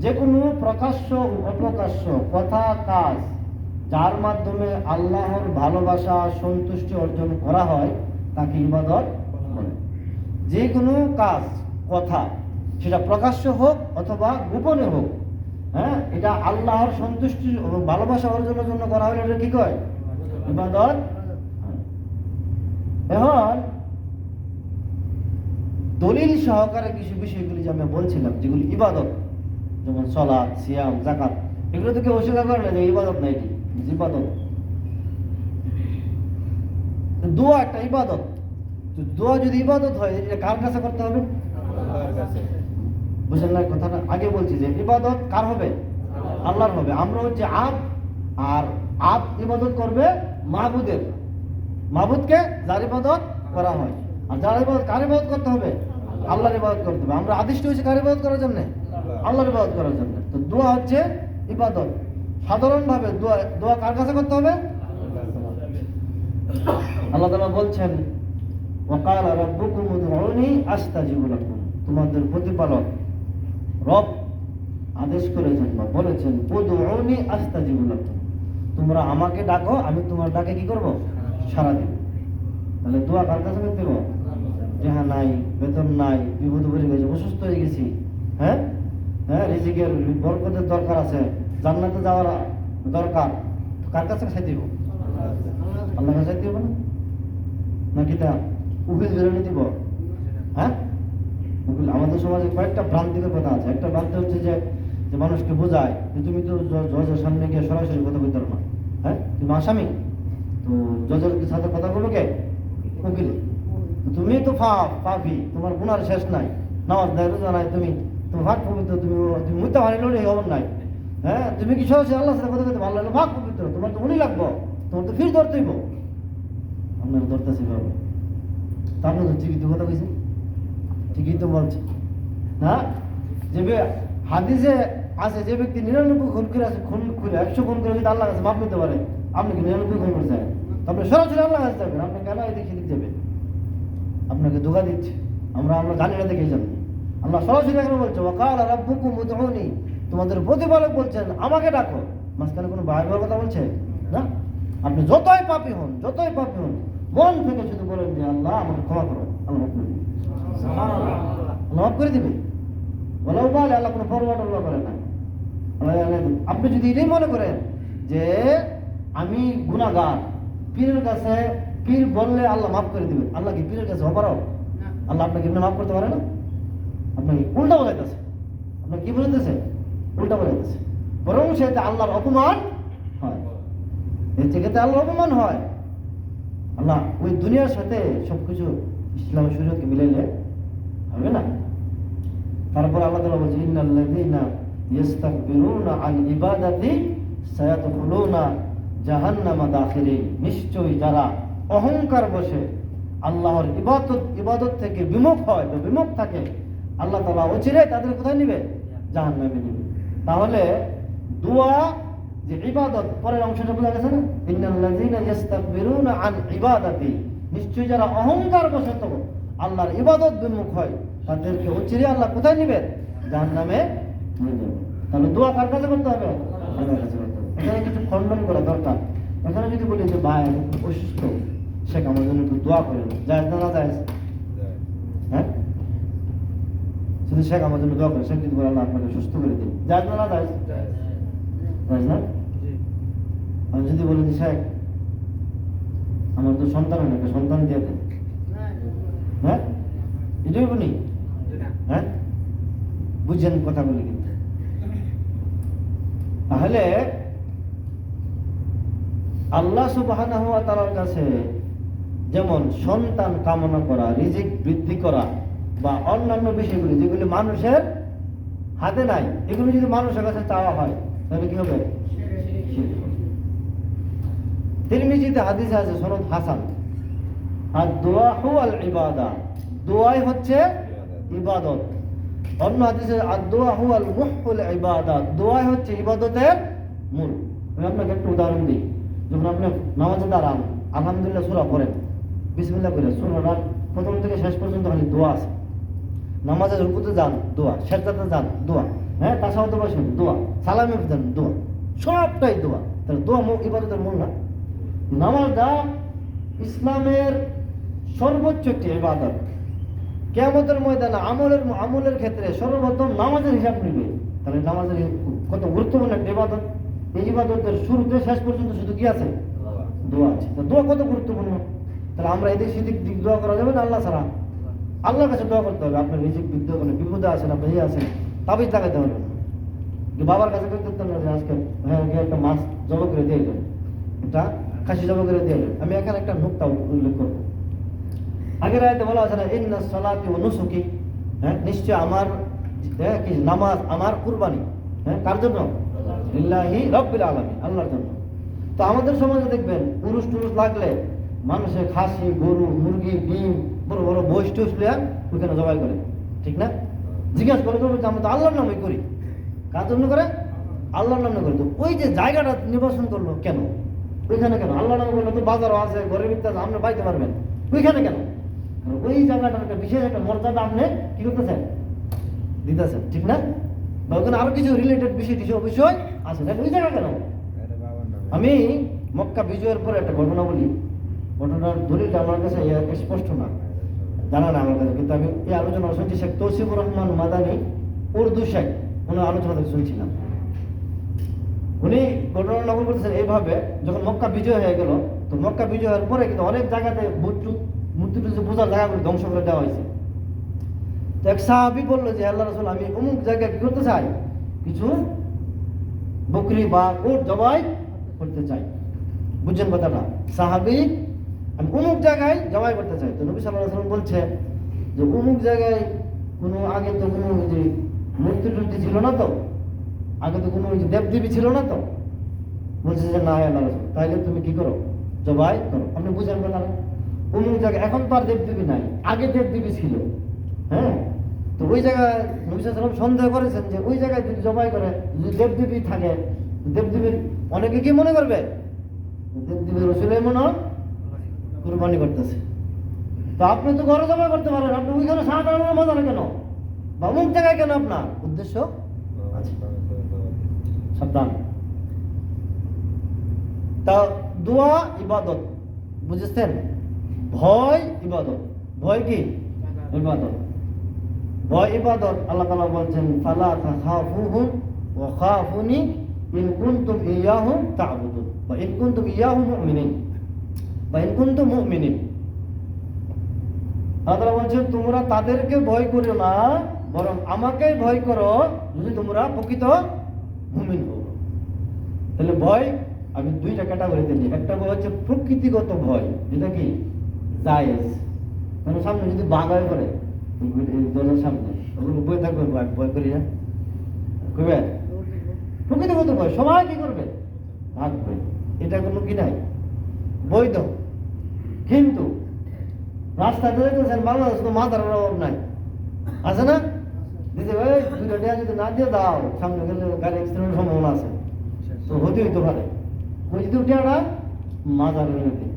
যে কোনো প্রকাশ্য ও অপ্রকাশ্য কথা কাজ যার মাধ্যমে আল্লাহর ভালোবাসা সন্তুষ্টি অর্জন করা হয় তাকে ইবাদত বলে। যে কোনো কাজ কথা সেটা প্রকাশ্য হোক অথবা গোপনে হোক, হ্যাঁ, এটা আল্লাহর সন্তুষ্টি এবং ভালোবাসা অর্জনের জন্য করা হলে এটা কি কয়? ইবাদত। এখন দলিল সহকারে কিছু বিষয়গুলি যে আমি বলছিলাম যেগুলি ইবাদত, যেমন সালাত, সিয়াম, যাকাত, এগুলো তো কেউ অস্বীকার করে না যে ইবাদত না, এটি ইবাদত। দোয়া একটা ইবাদত, তো দোয়া যদি ইবাদত হয় এটা কার কাছে করতে হবে? বুঝলেন না কথাটা? আগে বলছি যে ইবাদত কার হবে? আল্লাহর হবে। আমরা হচ্ছে আব্দ, আর আব্দ ইবাদত করবে মাহবুদের, মাহবুদকে যার ইবাদত করা হয়। আর যার ইবাদত, কার ইবাদত করতে হবে? আল্লাহর ইবাদত করতে হবে। আমরা আদিষ্ট হয়েছে কার ইবাদত করার জন্য? আল্লাহর ইবাদত করার জন্য। তো দোয়া হচ্ছে ইবাদত। সাধারণভাবে দোয়া কার কাছে করতে হবে? আল্লাহ তাআলা বলছেন ওয়াকালা রাব্বুকুম উদউনি আস্তাজিব লাকুম, তোমাদের প্রতিপালক রব আদেশ করেছেন বা বলেছেন উদউনি আস্তাজিব লাকুম, তোমরা আমাকে ডাকো, আমি তোমার ডাকে কি করব? সাড়া দেব। তাহলে দোয়া কার কাছে করতে হবে? যাহা নাই, বেতন নাই, বিপদ পড়ে গেছে, অসুস্থ হয়ে গেছি, হ্যাঁ হ্যাঁ, রিজিকের বরকতের দরকার আছে, জান্নাতে যাওয়ার দরকার, কার কাছে চাইতে দিব? আল্লাহর কাছে চাইতে হবে না? নাকি তা উকিল ধরে নিতে দিব? হ্যাঁ, উকিল। আমাদের সমাজে কয়েকটা ভ্রান্তিকর কথা আছে। একটা ভ্রান্তি হচ্ছে যে মানুষকে বোঝায় যে তুমি তো জজের সামনে গিয়ে সরাসরি কথা বলতে পারো না, হ্যাঁ, তুমি আসামি, তো জজের সাথে কথা বলবে কে? উকিলে। তুমি তো পাপি, তোমার গুনার শেষ নাই, নামাজ নাই, রোজা নাই, তুমি ভাগ পবিত্র, তুমি মুইতে হারিল এই খবর নাই। হ্যাঁ, তুমি কি সহজে আল্লাহ সাথে কথা বলতে ভালো লাগলো, ভাগ পবিত্র, তোমার তো উনি লাগবো, তোমার তো ফির ধরতেইব। আপনার ধরতেছি বাবু, তারপরে তো ঠিকই তো কথা কইছে, ঠিকই তো বলছে না। যে হাদিসে আছে যে ব্যক্তি 99 খুন করে আছে, খুন করে 100 খুন করে যদি আল্লাহ কাছে মাফ নিতে পারে, আপনি কি 99 খুন করছেন? আপনি সরাসরি আল্লাহ কাছে যাবেন, আপনি কেন এদিক সেদিক যাবেন? আপনাকে ধোঁকা দিচ্ছে, আমরা জানি না দেখেই জানি। আল্লাহ সরাসরি এখানে বলছে ওয়াকালা রাব্বুকুম উদউনি, তোমাদের প্রতিপালক বলছেন আমাকে ডাকো। মাঝখানে কোনো বাইরের কথা বলছে না। আপনি যতই পাপী হন, মন থেকে শুধু বলেন যে আল্লাহ আমাকে ক্ষমা করো, আল্লাহ মাফ করে দিবে, আল্লাহ মাফ করে দিবে। বলাও বলে আল্লাহ কোনো পরোয়া টরোয়া করে না। আপনি যদি এটাই মনে করেন যে আমি গুনাহগার, পীরের কাছে পীর বললে আল্লাহ মাফ করে দিবে, আল্লাহ কি পীরের কাছে অপারো? আল্লাহ আপনাকে এমনি মাফ করতে পারে না? আপনাকে উল্টা বলাইতেছে, আপনার কি বলতেছে? উল্টা বলাইতেছে। বরং সেটা আল্লাহর অপমান হয়, এর থেকে আল্লাহর অপমান হয়। আল্লাহ ওই দুনিয়ার সাথে সবকিছু ইসলাম শরীয়তকে মিলাইলে হবে না। তারপর আল্লাহ তাআলা বলছে ইন্নাল্লাযীনা ইস্তাকবিরুনা আন ইবাদাতি সায়াদখুলুনা জাহান্নামা দাখিরিন, নিশ্চয়ই যারা অহংকার বসে আল্লাহর ইবাদত থেকে বিমুখ হয়, তো বিমুখ থাকে, আল্লাহ তাআলা অচিরেই তাদের কোথায় নিবে? জাহান্নামে নিবে। তাহলে দোয়া যে ইবাদত, পরের অংশটা বোঝা গেছে না? ইন্নাল্লাযীনা ইস্তাকবিরুনা আন ইবাদাতি, নিশ্চয়ই যারা অহংকার বশত আল্লাহর ইবাদত বিমুখ হয়, তাদেরকে অচিরেই আল্লাহ কোথায় নিবে? জাহান্নামে নিয়ে যাবে। তাহলে দোয়া কার কাছে করতে হবে? আল্লাহর কাছে করতে হবে। এখানে কিছু খণ্ডন করা দরকার। এখানে যদি বলি যে ভাই অসুস্থ, শেখ আমার জন্য একটু দোয়া করেন, জায়েজ না জায়েজ? হ্যাঁ, শুধু শেখ আমার জন্য দোয়া করে, শেখ যদি বলে আল্লাহ আপনাকে সুস্থ করে দিন, জায়েজ না জায়েজ? জায়েজ না? আমি যদি বলি যে শেখ আমার তো সন্তান হয় না, একটা সন্তান দিয়ে দেন, হ্যাঁ, এটাই বলি। হ্যাঁ, বুঝছেন কথাগুলি? কিন্তু তাহলে আল্লাহ সুবহানাহু ওয়া তাআলার কাছে যেমন সন্তান কামনা করা, রিজিক বৃদ্ধি করা বা অন্যান্য বিষয়গুলি যেগুলি মানুষের হাতে নাই, এগুলো যদি মানুষের কাছে চাওয়া হয় তাহলে কি হবে? তিরমিজিতে হাদিস আছে সনদ হাসান, আর দোয়া হুয়াল ইবাদা, দোয়াই হচ্ছে ইবাদত। অন্য হাদিসে আর দোয়া হুয়াল মুহুল ইবাদা, দোয়াই হচ্ছে ইবাদতের মূল। আমি আপনাকে একটা উদাহরণ দিই। যখন আপনি নামাজে দাঁড়ান, আলহামদুলিল্লাহ সূরা পড়েন, বিসমিল্লাহ করে, সূরার প্রথম থেকে শেষ পর্যন্ত খালি দোয়া আছে। নামাজে রুকুতে যান দোয়া, সিজদাতে যান দোয়া, হ্যাঁ, তাশাহুদে বসেন দোয়া, সালামে দেন দোয়া, সবটাই দোয়া। তাহলে দোয়া ইবাদতের মূল না? নামাজটা ইসলামের সর্বোচ্চ একটি ইবাদত। কিয়ামতের ময়দানে আমলের ক্ষেত্রে সর্বপ্রথম নামাজের হিসাব নিবে। তাহলে নামাজের কত গুরুত্বপূর্ণ একটা ইবাদত। এই ইবাদতের শুরুতে শেষ পর্যন্ত শুধু কি আছে? দোয়া আছে। দোয়া কত গুরুত্বপূর্ণ। তাহলে আমরা এদিক সেদিক দিক দোয়া করা যাবে না আল্লাহ ছাড়া? আল্লাহর কাছে দোয়া করতে হবে। আপনার রিজিক বিপদে আছেন, আপনি আছেন, তাবিজ লাগাতে হবে না। বাবার কাছে করতে হবে যে আজকে হ্যাঁ একটা মাছ জব করে দিয়ে গেল, একটা খাসি জব করে দিয়ে গেল। আমি এখানে একটা নুকতা উল্লেখ করবো। আগের আয়াতে বলা আছে না ইন্নাস সালাতি ওয়া নুসুকি, হ্যাঁ, নিশ্চয় আমার কি নামাজ, আমার কুরবানি, হ্যাঁ, কার জন্য? লিল্লাহি রাব্বিল আলামিন, আল্লাহর জন্য। তো আমাদের সমাজে দেখবেন পুরুষ টুরুষ লাগলে মানুষের খাসি, গরু, মুরগি, ডিম, বড় বড় বৈশ টুস লিয়া ওইখানে জবাই করে, ঠিক না? জিজ্ঞাসা করে করবে আমরা তো আল্লাহর নামে করি। কার জন্য করে? আল্লাহর নামে করে। তো ওই যে জায়গাটা নির্বাচন করলো কেন? ওইখানে কেন? আল্লাহর নামে করলে তো বাজারও আছে, ঘরের ভিতরে আছে, আপনি পাইতে পারবেন। ওইখানে কেন? ওই জায়গাটার একটা বিশেষ একটা মর্যাদা আপনি কি করতেছেন? দিতেছেন, ঠিক না? বা ওখানে আরো কিছু রিলেটেড বিষয় আছে, ওই জায়গা কেন? আমি মক্কা বিজয়ের পরে একটা ঘটনা বলি। ঘটনার দলিলটা আমার কাছে স্পষ্ট না, জানা না আমার কাছে, কিন্তু আমি এই আলোচনা শুনছি শেখ তৌসিফুর রহমান মাদানী, উর্দু শেখ, ওনার আলোচনা শুনছিলাম। উনি ঘটনা নকল করতেছেন এইভাবে, যখন মক্কা বিজয় হয়ে গেল, তো মক্কা বিজয় হওয়ার পরে কিন্তু অনেক জায়গাতে মূর্তি পূজার জায়গাগুলো ধ্বংস করে দেওয়া হয়েছে। তো এক সাহাবী বললো যে আল্লাহ রাসূল, আমি অমুক জায়গায় কি করতে চাই, কিছু বকরি বা উট জবাই করতে চাই। বুঝছেন কথাটা? সাহাবী আমি অমুক জায়গায় জবাই করতে চাই। তো নবী সাল্লাল্লাহু আলাইহি ওয়াসাল্লাম বলছে যে অমুক জায়গায় কোনো আগে তো কোনো ওই যে মূর্তি টূর্তি ছিল না, তো আগে তো কোনো ওই যে দেবদেবী ছিল না, তো বলছে যে না আল্লাহ রাসূল, তাইলে তুমি কি করো, জবাই করো। আপনি বুঝেন কথা না? অমুক জায়গায় এখন তো আর দেবদেবী নাই, আগে দেবদেবী ছিল। হ্যাঁ, তো ওই জায়গায় নবী সাল্লাল্লাহু আলাইহি ওয়াসাল্লাম সন্দেহ করেছেন যে ওই জায়গায় যদি জবাই করে, যদি দেবদেবী থাকে, দেবদেবীর অনেকে কি মনে করবে, দেবদেবীর রসুলের মনে কুরবানি করতেছে। তো আপনি তো ঘরে জবাই করতে পারেন, আপনি ওইখানে সাধারণ মাজারে কেন বা অমুক জায়গায় কেন? আপনার উদ্দেশ্য আছে, সাবধান। তা দোয়া ইবাদত, বুঝেছেন? ভয় ইবাদত। ভয় কি? ইবাদত। ভয় ইবাদত। আল্লাহ তাআলা বলছেন ফালা তাখাফুহুম ওয়া খাফুনি ইন কুনতুম ইয়াহু তা'বুদুন বা ইন কুনতুম ইয়াহু মুমিনিন বা ইন কুনতুম মুমিনিন। আল্লাহ তাআলা বলছেন তোমরা তাদেরকে ভয় করো না, বরং আমাকেই ভয় করো যদি তোমরা প্রকৃত মুমিন হও। তাহলে ভয় আমি দুইটা ক্যাটাগরিতে নিই। একটা ভয় হচ্ছে প্রকৃতিগত ভয়, যেটা কি জায়েজ, মানে সামনে যদি বাঘ হয়ে পড়ে দলের সামনে ওগুলো বই থাকবে, ভয় করি না, কইবে প্রকৃতিগত ভয়, সবাই কি করবে, ভাগবে, এটা কোনো কি নাই, বৈধ। কিন্তু রাস্তাতে দেখতেছেন বাংলাদেশ তো মাথার অভাব নাই, আছে না? দিদি ভাই দুইটা টাকা যদি না দিয়ে দাও, সামনে গেলে গাড়ি অ্যাক্সিডেন্টের সম্ভাবনা আছে, তো হতে পারে। ওই যদি টাকাটা মাথার রেখে,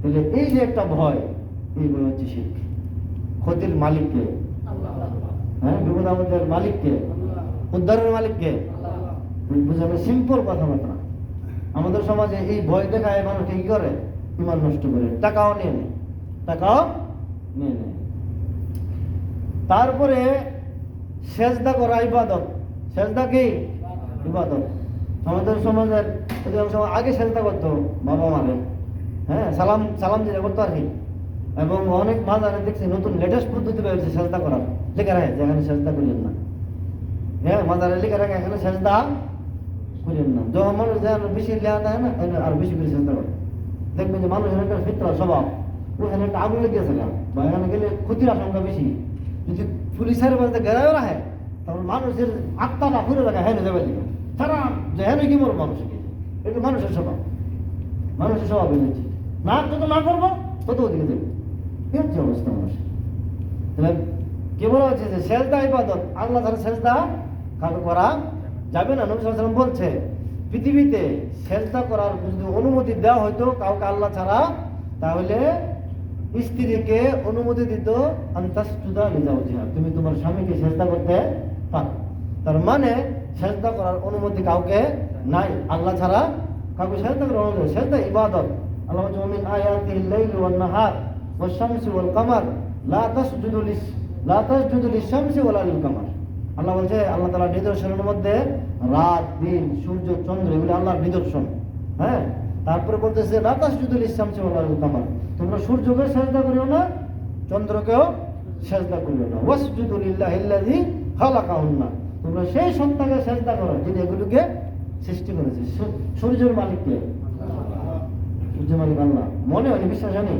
তাহলে এই যে একটা ভয়, এই ভয় হচ্ছে শিরক। ক্ষতির মালিককে, হ্যাঁ, বিপদ আমাদের মালিককে, উদ্ধারের মালিককে। বুঝাবে সিম্পল কথাবার্তা। আমাদের সমাজে এই ভয় দেখায় মানুষ কি করে, ইমান নষ্ট করে, টাকাও নিয়ে নেয়, টাকাও নিয়ে নেয়। তারপরে সেজদা করা ইবাদত। সেজদা কি? ইবাদত। আমাদের সমাজের আগে সেজদা করতো বাবা মারে, হ্যাঁ, সালাম দিলে করতো আর কি। এবং অনেক মাজারে দেখছি নতুন লেটেস্ট পদ্ধতি বেরিয়েছে সেজদা করার, লেখা রাখে যে এখানে সেজদা করিলেন না। হ্যাঁ, মাজারে লেখা রাখে এখানে সেজদা করিলেন না। যখন মানুষ বেশি লেখা দেয় না, আর বেশি করে সেজদা করে। দেখবেন যে মানুষের একটা ফিতরা স্বভাব, ওখানে একটা আগুন লেগেছে না, বা এখানে গেলে ক্ষতির আশঙ্কা বেশি। যদি পুলিশের বাড়িতে গেরাও রাখে, তারপর মানুষের আত্মাটা ঘুরে রাখে, হ্যাঁ যাবে দিকে সারা যে হ্যাঁ কি মরো মানুষকে। এটা মানুষের স্বভাব, মানুষের স্বভাব এনেছি না, যত না করবো তত ওদিকে দেবে। এই হচ্ছে অবস্থা মানুষের। তাহলে কে বলা হচ্ছে যে সেজদা ইবাদত, আল্লাহ ছাড়া সেজদা কাউকে করা যাবে না। নবী সাল্লাল্লাহু আলাইহি ওয়াসাল্লাম বলছে পৃথিবীতে সেজদা করার যদি অনুমতি দেওয়া হতো কাউকে আল্লাহ ছাড়া, তাহলে স্ত্রীকে অনুমতি দিত আনতাসজুদা লিজাওজিহা, তুমি তোমার স্বামীকে সেজদা করতে পারো। তার মানে সেজদা করার অনুমতি কাউকে নাই, আল্লাহ ছাড়া কাউকে সেজদা করার অনুমতি। সেজদা ইবাদত। আল্লাহ বলছে মিন আয়াতিল লাইল ওয়ান নাহার ওয়াশ শামসি ওয়াল কামার লা তাসজুদু লিশ-শামসি ওয়ালা লিল-কামার। আল্লাহ বলছে আল্লাহ তাআলার নিদর্শনের মধ্যে রাত, দিন, সূর্য, চন্দ্র এগুলো আল্লাহর নিদর্শন। হ্যাঁ, তারপরে বলতেছে লা তাসজুদু লিশ-শামসি ওয়ালা লিল-কামার, তোমরা সূর্যকে সেজদা করিও না, চন্দ্রকেও সেজদা করিও না। ওয়াসজুদু লিল্লাহিল্লাযী খালাকাহুন্না, তোমরা সেই সত্তাকে সেজদা করো যিনি এগুলোকে সৃষ্টি করেছে। সূর্যের মালিক কে? সূর্যের মালিক আল্লাহ। মনে হয় বিশ্বাস জানি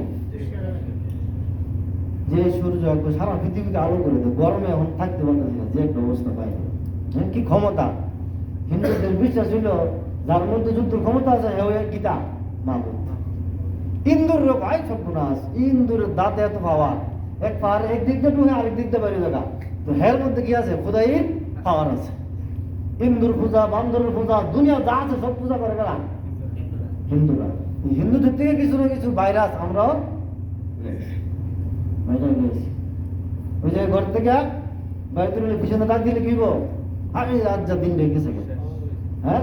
যে সূর্য একটু সারা পৃথিবীকে আলো করে দেয়, গরমে এখন থাকতে পারতেছে না, যে একটা অবস্থা পাই, হ্যাঁ, কি ক্ষমতা। হিন্দুদের বিশ্বাস ছিল যার মধ্যে যুদ্ধের ক্ষমতা আছে হয়ে গীতা মাহবুব। ইন্দুর রোগ আই সর্বনাশ, ইন্দুরের দাঁতে এত পাওয়া, এক পাহাড়ে এক দিক দিয়ে ঢুকে আরেক দিক দিয়ে বেরিয়ে দেখা, তো হের মধ্যে কি আছে, খোদাইর পাওয়ার আছে। ইন্দুর পূজা, বান্দরের পূজা, দুনিয়া যা আছে সব পূজা করে গেলা হিন্দুরা। হিন্দুদের থেকে কিছু না কিছু ভাইরাস আমরাও ওই যে ঘর থেকে বাইরে তুলে পিছনে ডাক দিলে কি হবো, আমি আজ যা দিন রেখে গেছে, হ্যাঁ,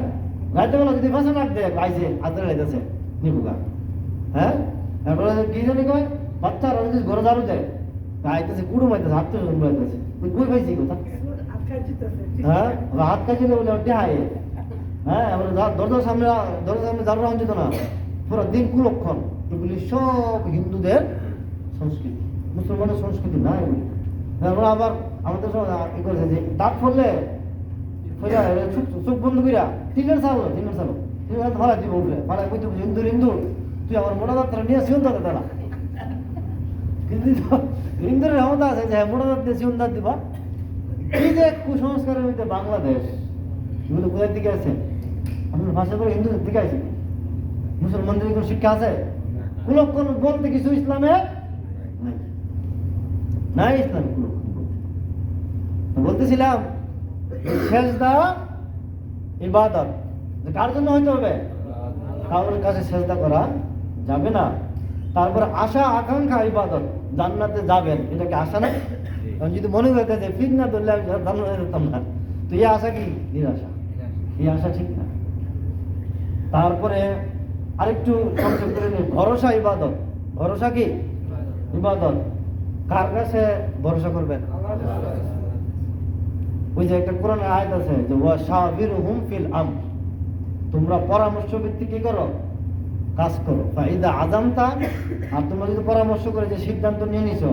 রাইতে বেলা যদি ভাষা ডাক দেয় আইসে আদরে লাইতেছে নিবুকা, হ্যাঁ, তারপরে কি জানি কয় বাচ্চারা যদি ঘরে ঝাড়ু দেয় আইতেছে কুড়ুম আইতেছে, হাত তুলে আইতেছে, তুই কই পাইছি কথা, হ্যাঁ, হাত কাজিলে বলে দেহায়, হ্যাঁ, আমরা দরজার সামনে ঝাড়ু রাখা যেত না, পুরো দিন কুলক্ষণ। এগুলি সব হিন্দুদের সংস্কৃতি, মুসলমানের সংস্কৃতি না এগুলি। তারপর আবার আমাদের সব ই করেছে যে দাঁত ফললে চোখ বন্ধ করিয়া টিনের চালো ভাড়া দিব উঠলে ভাড়া কইতে হিন্দুর তুই আমার মোটা দাঁতটা নিয়ে সিউন দাঁত দাঁড়া, কিন্তু হিন্দুর ক্ষমতা আছে যে মোটা দাঁত দিয়ে সিউন দাঁত দিবা। এই যে কুসংস্কারের মধ্যে বাংলাদেশ, এগুলো কোথার দিকে আছে? আপনার ভাষা করে হিন্দুদের দিকে আছে, মুসলমানদের কোনো শিক্ষা আছে? কুলক্ষণ বলতে কিছু ইসলামে নাই, নাই ইসলামে কুলক্ষণ বলতে। বলতেছিলাম সেজদা ইবাদত, কার জন্য হইতে হবে? কারোর কাছে সেজদা করা যাবে না। তারপরে আশা আকাঙ্ক্ষা ইবাদত, জান্নাতে যাবেন, এটা কি আশা না? কারণ যদি মনে হয়ে যে ফির না ধরলে আমি জান্নাতে যেতাম না, তো এই আশা কি নিরাশা? এই আশা ঠিক না। তারপরে আরেকটু সংক্ষেপ করে নিই, ভরসা ইবাদত। ভরসা কি ইবাদত? কার কাছে ভরসা করবেন? ওই যে একটা কোরআনের আয়াত আছে যে ওয়াশাবিরহুম ফিল আমর, তোমরা পরামর্শ ভিত্তিক কি করো? কাজ করো। ফাইদা আযামতা, আর তোমরা যদি পরামর্শ করে যে সিদ্ধান্ত নিয়ে নিছো,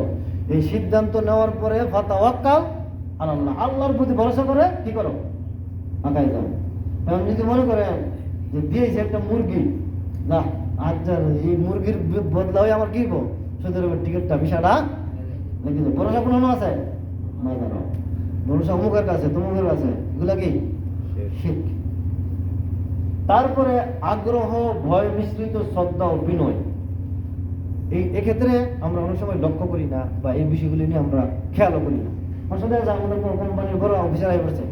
এই সিদ্ধান্ত নেওয়ার পরে ফাতাওয়াক্কাল আলাল্লাহ, আল্লাহর প্রতি ভরসা করে কি করো? আগায় যাও। এখন যদি মনে করেন যে দিয়েছে একটা মুরগি, না আচ্ছা এই মুরগির বদলা হয়ে আমার কি সৌদি আরবের টিকিটটা ভিসাটা লিখে দেবো, ভরসা কোনো আছে না? জানো ভরসা অমুকের কাছে তমুকের কাছে, এগুলা কি শিরক। তারপরে আগ্রহ, ভয় মিশ্রিত শ্রদ্ধা ও বিনয়, এক্ষেত্রে আমরা অনেক সময় লক্ষ্য করি না, বা এই বিষয়গুলি নিয়ে আমরা খেয়ালও করি না। আসলে আমাদের কোনো কোম্পানির বড় অফিসার হয়ে পড়ছে,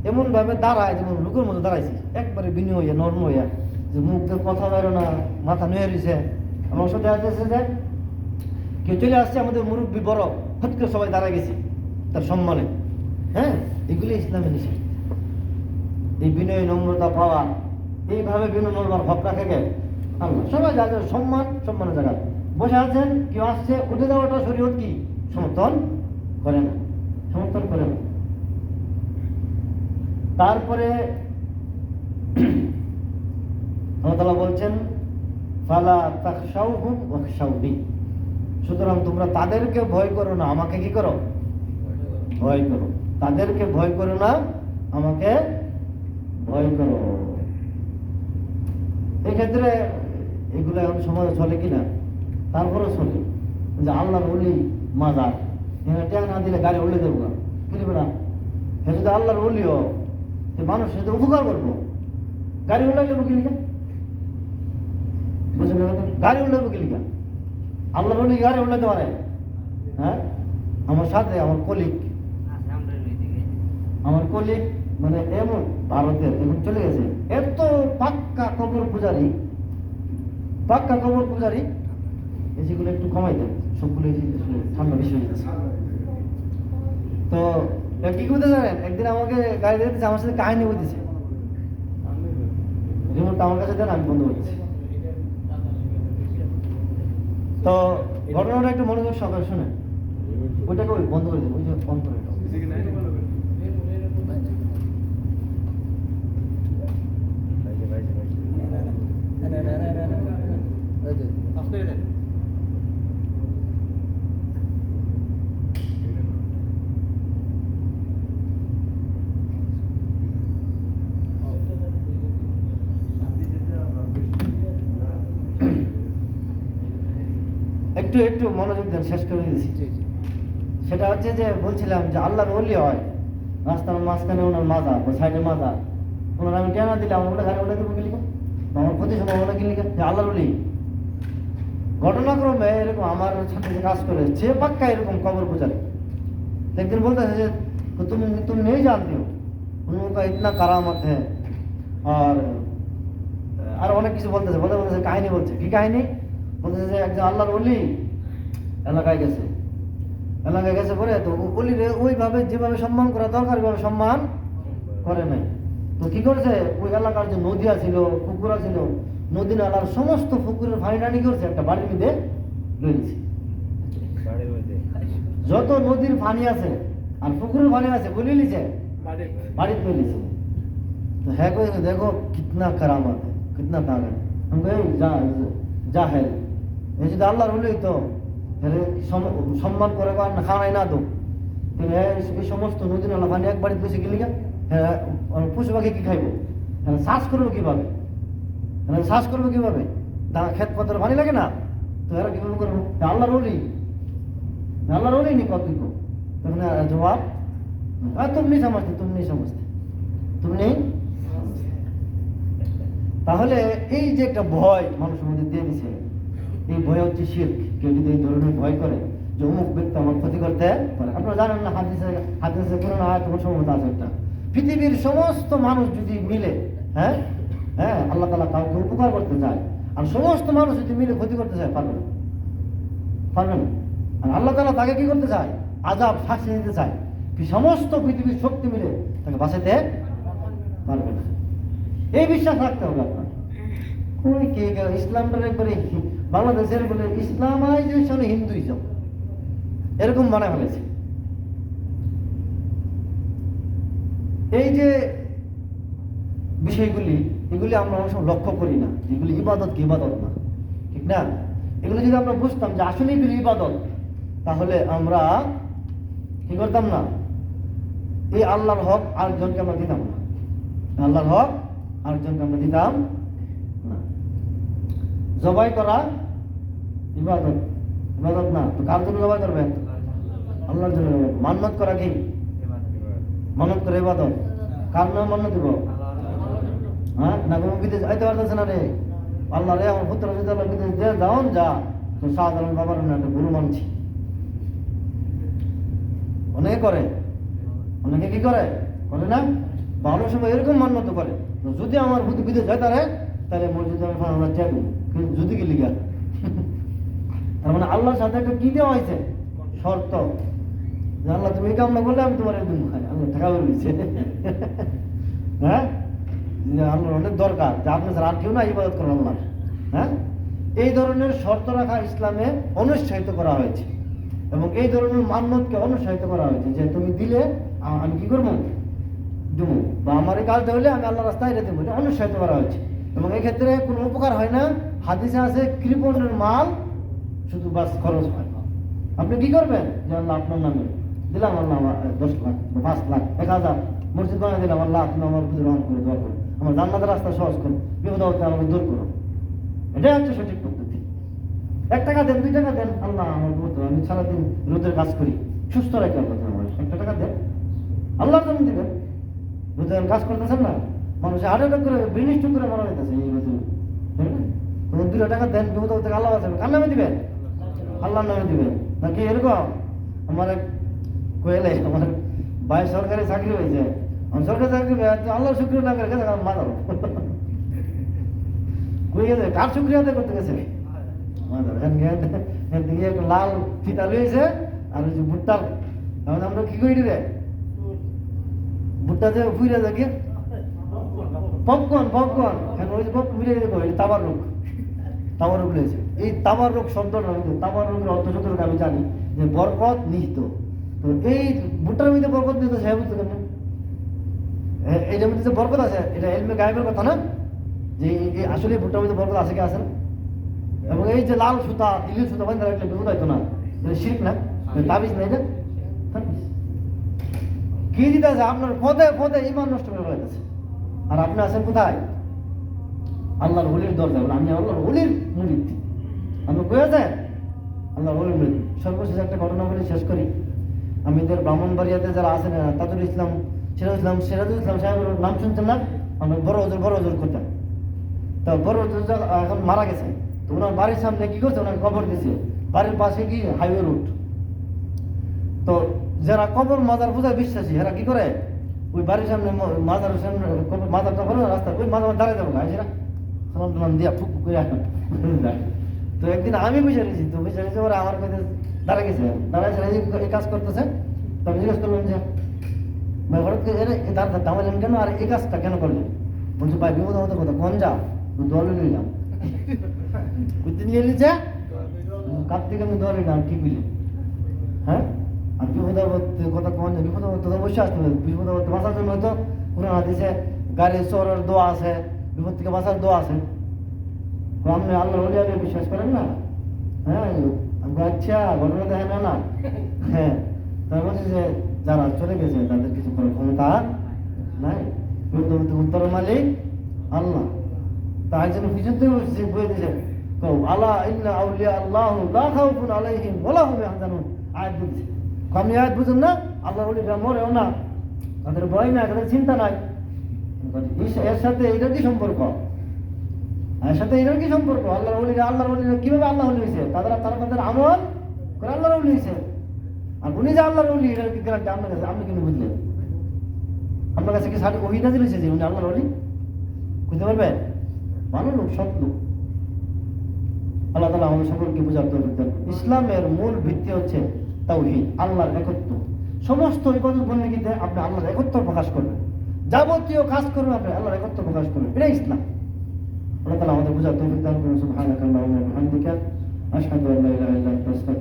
এমন ভাবে দাঁড়ায় যেমন লোকের মতো দাঁড়াইছে, একবারে বিনয় হইয়া নর্ম হইয়া, যে মুখ দিয়ে কথা বেরো না, মাথা নুয়ে রয়েছে। আমার সাথে আসতেছে যে কেউ চলে আসছে, আমাদের মুরব্বী বড়, হট করে সবাই দাঁড়ায় গেছি তার সম্মানে। হ্যাঁ, এগুলি ইসলামে নিষেধ। এই বিনয় নম্রতা পাওয়া, এইভাবে বিনম্রতার হক রাখে কে? আল্লাহ। সবাই যাদের সম্মান, সম্মানের জায়গা বসে আছেন, কেউ আসছে, উঠে যাওয়াটা শরীয়ত কি সমর্থন করে না, সমর্থন করে না। তারপরে আল্লাহ তাআলা বলছেন ফালা তাখশাউহুম ওয়াখশাউনি, সুতরাং তোমরা তাদেরকে ভয় করো না, আমাকে কি করো? ভয় করো। তাদেরকে ভয় করো না, আমাকে ভয় করো। এক্ষেত্রে এগুলো এখন সমাজে চলে কিনা? তারপরে চলে যে আল্লাহর ওলি মাজার, এখানে ট্যাগ না দিলে গাড়ি উল্লে দেবো না, বুঝবে না? সে যদি আল্লাহর ওলিও, মানুষ সেটা উপকার করবো, গাড়ি উল্লাই দেবো কি লিখা? বুঝলেন না? গাড়ি উল্লাইবো কি লিখা? আল্লাহর ওলি গাড়ি উল্লাইতে পারে? হ্যাঁ, আমার সাথে আমার কলিগ মানে এমন ভারতের এখন চলে গেছে, এত পাক্কা কবর পূজারি, পাক্কা কবর পূজারি, এসেগুলো একটু কমাই দেন, সবগুলো ঠান্ডা বেশি হয়ে যাচ্ছে। তো কি করতে জানেন, একদিন আমাকে গাড়ি দিতেছে, আমার সাথে কাহিনী বলতেছে, রিমোটটা আমার কাছে দেন, আমি বন্ধ করছি। তো ঘটনাটা একটু মনোযোগ সহকারে শুনে, ওইটাকে ওই বন্ধ করে দেবো, ওই যে বন্ধ করে দাও। একটু একটু মনোযোগ দেন, শেষ করে দিয়েছি। সেটা হচ্ছে যে বলছিলাম যে আল্লাহর ওলি হয়, রাস্তার মাঝখানে ওনার মাজার বা সাইডে মাজার, ওনার আমি টেনা দিলাম, ওটা গাড়ি ওটা দেবো কি লিখা? আমার ক্ষতি সম্ভাবনা কি লিখা? যে আল্লাহর ওলি। ঘটনাক্রমে এরকম আমার সাথে যে কাজ করে, সে পাক্কা এরকম কবর পূজারি। একদিন বলতেছে যে তুমি নেই জানতে हो उनका इतना करामत है, আর অনেক কিছু বলতেছে, বলতেছে কাহিনী বলছে। কি কাহিনী বলতেছে? যে একজন আল্লাহর ওলি এলাকায় গেছে, পরে তো ওলিরে ওইভাবে যেভাবে সম্মান করা দরকার ওইভাবে সম্মান করে নাই। তো কি করছে, ওই এলাকার যে নদী ছিল, পুকুর ছিল, নদী নালার সমস্ত পুকুরের পানি টানি করছে, একটা বাড়ির মধ্যে লইছে। যত নদীর পানি আছে আর পুকুরের পানি আছে বলে লিছে বাড়িতে লইছে। তো হ্যাঁ কইছে, দেখো কিতনা কারামত है, कितना ताकत। हम कहे জাহেল, এই যদি আল্লাহর ওলি তো সম্মান করে না, খাওয়াই না তো এই সমস্ত নদী নালা পানি এক বাড়িতে বসে গেলি, হ্যাঁ পশু পাখি কি খাইবো? শ্বাস করবো কিভাবে? শ্বাস করবো কিভাবে? ক্ষেত পত্র ভালো লাগে না, তো এরা কিভাবে করবো? আল্লাহর ওলি নি কত তখন জবাব तुम नहीं समझते। তাহলে এই যে একটা ভয় মানুষের মধ্যে দিয়ে দিছে, এই ভয় হচ্ছে শিরক। কেউ যদি এই ধরনের ভয় করে যে অমুক ব্যক্তি আমার ক্ষতি করতে পারে, আপনারা জানেন না হাদিসে কোরআন আয়াত সম্ভবত আছে একটা, পৃথিবীর সমস্ত মানুষ যদি মিলে হ্যাঁ আল্লাহ তাআলা কাউকে উপকার করতে চায়, আর সমস্ত মানুষ যদি মিলে ক্ষতি করতে চায়, পারবে না। আর আল্লাহ তাআলা তাকে কি করতে চায়? আযাব শাস্তি দিতে চায়। সমস্ত পৃথিবীর শক্তি মিলে তাকে বাঁচাতে পারবে না। এই বিশ্বাস রাখতে হবে আপনার। কই কে ইসলামটা একবারে বাংলাদেশের বলে ইসলামাইজেশন হিন্দুইজম এরকম মনে ফেলেছে। এই যে বিষয়গুলি, এগুলি আমরা অনেক সময় লক্ষ্য করি না, এগুলি ইবাদত কি ইবাদত না, ঠিক না? এগুলো যদি আমরা বুঝতাম যে আসলে এগুলি ইবাদত, তাহলে আমরা কি করতাম না, এই আল্লাহর হক আরেকজনকে আমরা দিতাম না, আল্লাহর হক আরেকজনকে আমরা দিতাম না। জবাই করা ইবাদত না, তো কার জন্য জবাই করবেন? আল্লাহর জন্য। মান্নত করা কি? মানত করে ইবাদত। কার নাম মান্নত দিব? হ্যাঁ না, কোনো বিদেশ আইতে পারতেছে না রে, আল্লাহ রে আমার পুত্র বিদেশ দিয়ে যাও যা, তো সাধারণ বাবার না একটা গুরু মানছি। অনেকে করে, অনেকে কি করে না, বা অনেক সময় এরকম মান্যত করে, যদি আমার বুদ্ধি বিদেশ হয় তাহলে মসজিদে আমরা চাইব, কিন্তু যদি কি লিগা তার মানে আল্লাহর সাথে একটা কি দেওয়া হয়েছে শর্ত, যে আল্লাহ তুমি এই কাম না করলে আমি তোমার একদিন খাই, আল্লাহ টাকা বলে দিচ্ছে। হ্যাঁ, আল্লাহর অনেক দরকার যে আপনি স্যার আর কেউ না ইবাদত করেন আল্লাহ। হ্যাঁ, এই ধরনের শর্ত রাখা ইসলামে অনুৎসাহিত করা হয়েছে, এবং এই ধরনের মান্যতকে অনুৎসাহিত করা হয়েছে যে তুমি দিলে আমি কি করবো, দেবো, বা আমার এই কাজটা হলে আমি আল্লাহ রাস্তায় এটা দেবো, এটা অনুৎসাহিত করা হয়েছে। এবং এক্ষেত্রে কোনো উপকার হয় না। হাদিসে আছে কৃপণের মাল শুধু বাস খরচ হয়। আপনি কি করবেন? যে আল্লাহ আপনার নামে দিলাম, আল্লাহ 10 লাখ 5 লাখ 1000 মসজিদ বানিয়ে দিলাম, আল্লাহ আপনি আমার প্রতি রহম করে দোয়া করুন, আমার জান্নাতের রাস্তা সহজ করুন, বিপদ হতে আমাকে দূর করুন। এটাই হচ্ছে সঠিক পদ্ধতি। 1 টাকা দেন, 2 টাকা দেন, আল্লাহ আমার বলতো আমি সারাদিন রোদের কাজ করি, সুস্থ রাখি, আল্লাহ আমার 1 টাকা দেন, আল্লাহর জন্য দিবেন। রোদের কাজ করতেছেন না, মানুষ হার্ট অ্যাটাক করে ব্রেন স্ট্রোক করে মারা যেতেছে এই রোদে, তাই না? 2 টাকা দেন, বিপদ থেকে আল্লাহ বাঁচাবে, কার নামে দিবেন? আল্লাহর নামে দিবেন। নাকি এরকম আমার কোয়েলে আমার ভাই সরকারি চাকরি হয়েছে, আমি সরকারি চাকরি আল্লাহর শুক্রিয়া না করে গেছে মাদার কই গেছে, কার শুক্রিয়া আদায় করতে গেছে? মাদার দিকে একটা লাল ফিতা লইছে, আর ওই যে ভুট্টার আমরা কি করি রে, ভুট্টা যে ফুইরা যাকে পপকর্ন কেন ওই যে পপকর্ন মিলে গেলে তাবার রোগ রয়েছে। এই তাবার রোগ শব্দটা, তাবার রোগের অর্থ শব্দটা আমি জানি যে বরকত নিহিত। তো এই ভুট্টার মধ্যে বরকত নিহিত সে বুঝতে পারেন, এইটার মধ্যে যে বরকত আছে এটা এলমে গায়েবের কথা না, যে আসলে ভুট্টার মধ্যে বরকত আছে কি আছে না। এবং এই যে লাল সুতা ইলিশ সুতা বান্ধা রাখলে বিপদ হইতো না, এটা শিরক না, তাবিজ না, এটা কি দিতে আছে আপনার পদে ইমান নষ্ট করে ফেলাইতেছে। আর আপনি আছেন কোথায়? আল্লাহর ওলির দরজা, আমি আল্লাহর ওলির মুরিদ। আপনি কই আছেন? আল্লাহর ওলির মুরিদ। সর্বশেষ একটা ঘটনা বলে শেষ করি। আমি এদের ব্রাহ্মণবাড়িয়াতে যারা আছেন, তাজুল ইসলাম সিরাজুল ইসলাম সাহেবের নাম শুনছেন না? আমরা বড় ওজোর করতেন। তো বড় ওজোর এখন মারা গেছে, তো ওনার বাড়ির সামনে কি করছে, ওনাকে কবর দিয়েছে, বাড়ির পাশে কি হাইওয়ে রোড। তো যারা কবর মাজার পূজায় বিশ্বাসী এরা কি করে, ওই বাড়ির সামনে মাজারের সামনে মাজারটা করে রাস্তা ওই মাজার দাঁড়িয়ে যাবো গাছ, সালাম টালাম দিয়া ফুক করে যায়। তো একদিন আমি বুঝে নিয়েছি, তো বুঝে নিয়েছি ওরা আমার কাছে দাঁড়া গেছে, দাঁড়াইছে এই কাজ করতেছে। তো আমি জিজ্ঞেস করলাম যে ভাই হঠাৎ করে দাঁড়ালেন কেন, আর এই কাজটা কেন করলেন? বলছে ভাই বিপদ হতে কথা কোন যা দলে নিলাম, বুঝতে নিয়ে নিচ্ছে কার থেকে আমি দলে নিলাম, কি বুঝলি? হ্যাঁ, আর বিপদ কথা কোন যায়, বিপদ তো অবশ্যই আসতে হবে। বিপদ বাঁচার জন্য হয়তো কোরআন হাদিসে গাড়ি চোরের দোয়া আছে, বিপদ থেকে বাঁচার দোয়া আছে। আপনি আল্লাহর ওলি আল্লাহ বিশ্বাস করেন না? হ্যাঁ, আচ্ছা ঘটনা দেখেন না। হ্যাঁ, তার বলছে যে যারা চলে গেছে তাদের কিছু করার ক্ষমতা নাই, উত্তর মালিক আল্লাহ। তার জন্য পিছন থেকে বয়ে দিয়েছে কও আলা ইন্না আউলিয়া আল্লাহ লা খাউফুন আলাইহিম ওয়া লা হুম ইয়াহজানুন। আয়াত বুঝছি, আপনি আয়াত বুঝুন না? আল্লাহর ওলিরা মরেও না, তাদের ভয় নাই, তাদের চিন্তা নাই। এর সাথে এটার কি সম্পর্ক? এর সাথে এটার কি সম্পর্ক? আল্লাহর ওলিরা কিভাবে আল্লাহ ওলি হয়েছে? তারা তাদের আমল করে আল্লাহর ওলি হয়েছে। আর উনি যে আল্লাহর ওলি, এটার কি গ্যারান্টি আপনার কাছে? আপনি কিন্তু বুঝলেন, আপনার কাছে কি সাথে ওহি নাজিল হয়েছে যে উনি আল্লাহর ওলি? বুঝতে পারবেন? ভালো লোক, সৎ লোক। আল্লাহ তাআলা আমাদের সকলকে বোঝার তৌফিক দান। ইসলামের মূল ভিত্তি হচ্ছে তাওহীদ, আল্লাহর একত্ব। সমস্ত ইবাদত বন্দেগীতে আপনি আল্লাহর একত্ব প্রকাশ করবেন, যাবতীয় কাজ করবেন আপনি আল্লাহর একত্ব প্রকাশ করবেন, এটাই ইসলাম। আল্লাহ তাআলা আমাদের বোঝার তৌফিক দান করুন। সুবহানাকাল্লাহুম্মা ওয়া বিহামদিকা আশহাদু আল্লা ইলাহা ইল্লা আনতা আস্তাগফিরুকা